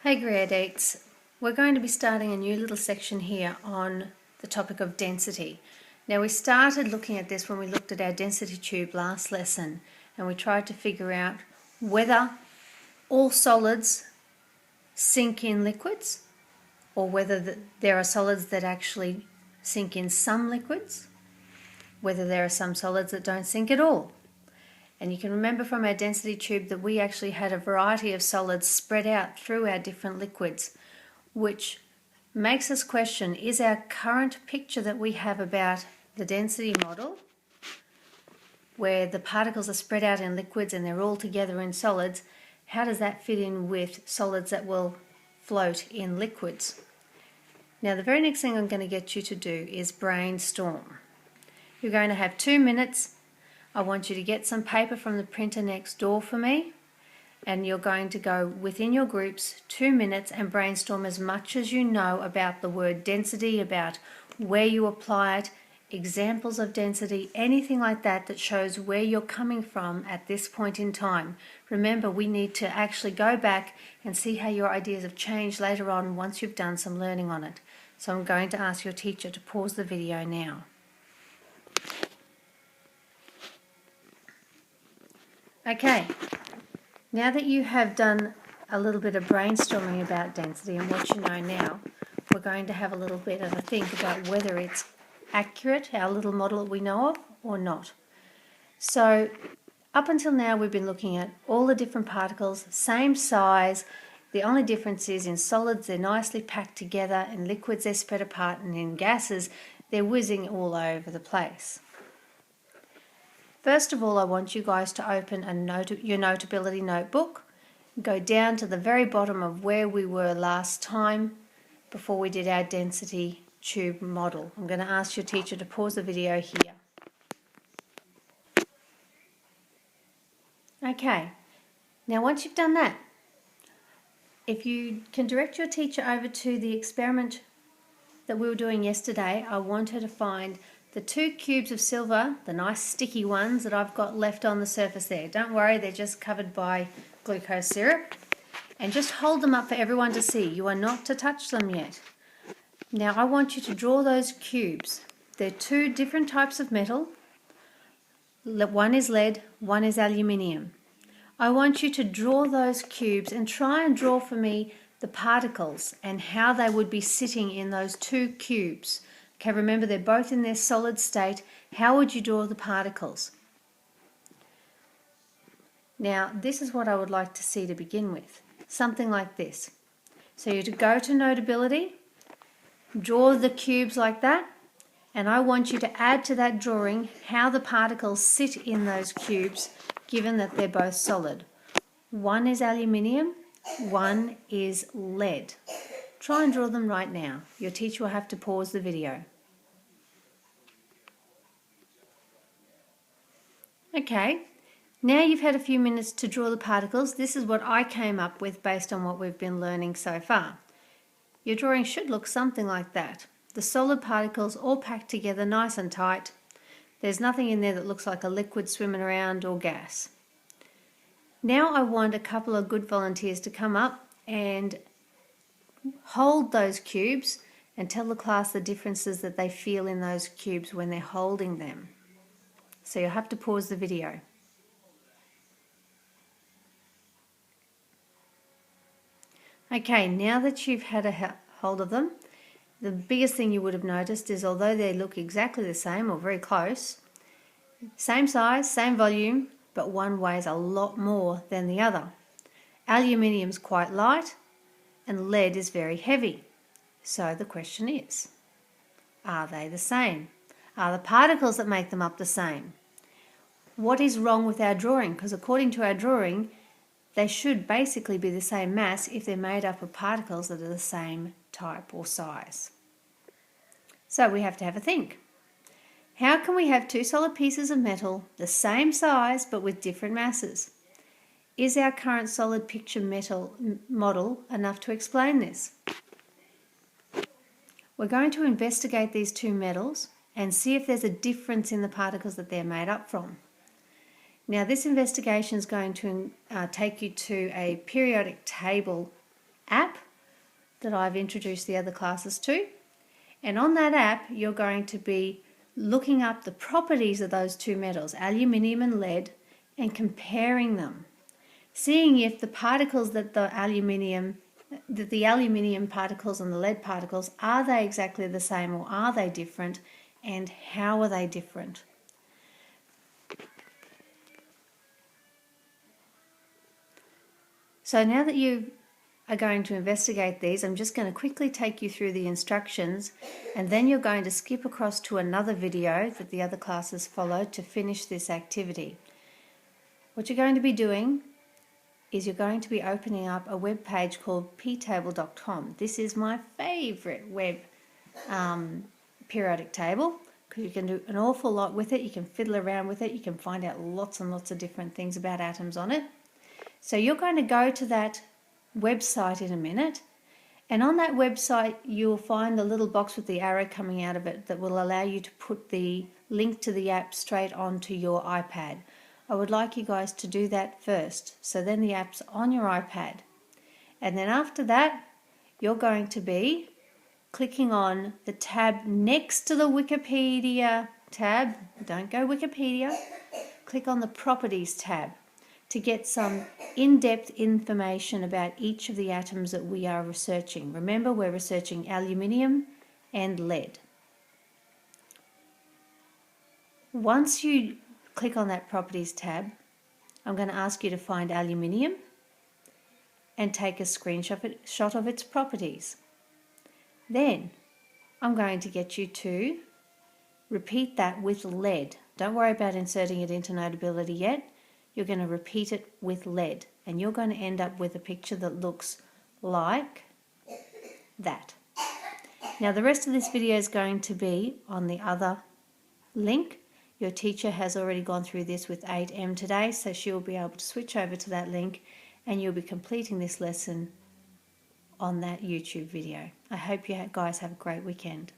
Hey grade 8s, we're going to be starting a new little section here on the topic of density. Now we started looking at this when we looked at our density tube last lesson, and we tried to figure out whether all solids sink in liquids or whether there are solids that actually sink in some liquids, whether there are some solids that don't sink at all. And you can remember from our density tube that we actually had a variety of solids spread out through our different liquids, which makes us question, is our current picture that we have about the density model, where the particles are spread out in liquids and they're all together in solids, how does that fit in with solids that will float in liquids? Now the very next thing I'm going to get you to do is brainstorm. You're going to have 2 minutes. I want you to get some paper from the printer next door for me, and you're going to go within your groups 2 minutes and brainstorm as much as you know about the word density, about where you apply it, examples of density, anything like that that shows where you're coming from at this point in time. Remember, we need to actually go back and see how your ideas have changed later on once you've done some learning on it. So I'm going to ask your teacher to pause the video now. Okay, now that you have done a little bit of brainstorming about density and what you know now, we're going to have a little bit of a think about whether it's accurate, our little model that we know of, or not. So up until now we've been looking at all the different particles, same size. The only difference is in solids they're nicely packed together, in liquids they're spread apart, and in gases they're whizzing all over the place. First of all, I want you guys to open your Notability notebook, go down to the very bottom of where we were last time before we did our density tube model. I'm going to ask your teacher to pause the video here. Okay, now once you've done that, if you can direct your teacher over to the experiment that we were doing yesterday, I want her to find the 2 cubes of silver, the nice sticky ones that I've got left on the surface there. Don't worry, they're just covered by glucose syrup. And just hold them up for everyone to see. You are not to touch them yet. Now I want you to draw those cubes. They're 2 different types of metal. One is lead, one is aluminium. I want you to draw those cubes and try and draw for me the particles and how they would be sitting in those 2 cubes. Okay, remember they're both in their solid state. How would you draw the particles? Now, this is what I would like to see to begin with. Something like this. So you to go to Notability, draw the cubes like that, and I want you to add to that drawing how the particles sit in those cubes, given that they're both solid. One is aluminium, one is lead. Try and draw them right now. Your teacher will have to pause the video. Okay, now you've had a few minutes to draw the particles. This is what I came up with based on what we've been learning so far. Your drawing should look something like that. The solid particles all packed together nice and tight. There's nothing in there that looks like a liquid swimming around or gas. Now I want a couple of good volunteers to come up and hold those cubes and tell the class the differences that they feel in those cubes when they're holding them. So you'll have to pause the video. Okay, now that you've had a hold of them, the biggest thing you would have noticed is although they look exactly the same or very close, same size, same volume, but one weighs a lot more than the other. Aluminium's quite light and lead is very heavy. So the question is, are they the same? Are the particles that make them up the same? What is wrong with our drawing? Because according to our drawing, they should basically be the same mass if they're made up of particles that are the same type or size. So we have to have a think. How can we have 2 solid pieces of metal the same size but with different masses? Is our current solid picture metal model enough to explain this? We're going to investigate these 2 metals and see if there's a difference in the particles that they're made up from. Now this investigation is going to take you to a periodic table app that I've introduced the other classes to. And on that app, you're going to be looking up the properties of those two metals, aluminium and lead, and comparing them. Seeing if the particles that the aluminium particles and the lead particles, are they exactly the same or are they different, and how are they different? So now that you are going to investigate these, I'm just going to quickly take you through the instructions, and then you're going to skip across to another video that the other classes followed to finish this activity. What you're going to be doing is you're going to be opening up a web page called ptable.com. This is my favourite web periodic table because you can do an awful lot with it. You can fiddle around with it. You can find out lots and lots of different things about atoms on it. So you're going to go to that website in a minute, and on that website you'll find the little box with the arrow coming out of it that will allow you to put the link to the app straight onto your iPad. I would like you guys to do that first, so then the app's on your iPad, and then after that you're going to be clicking on the tab next to the Wikipedia tab. Don't go Wikipedia, click on the Properties tab to get some in-depth information about each of the atoms that we are researching. Remember, we're researching aluminium and lead. Once you click on that Properties tab, I'm going to ask you to find aluminium and take a screenshot of its properties. Then I'm going to get you to repeat that with lead. Don't worry about inserting it into Notability yet. You're going to repeat it with lead, and you're going to end up with a picture that looks like that. Now the rest of this video is going to be on the other link. Your teacher has already gone through this with 8M today, so she'll be able to switch over to that link and you'll be completing this lesson on that YouTube video. I hope you guys have a great weekend.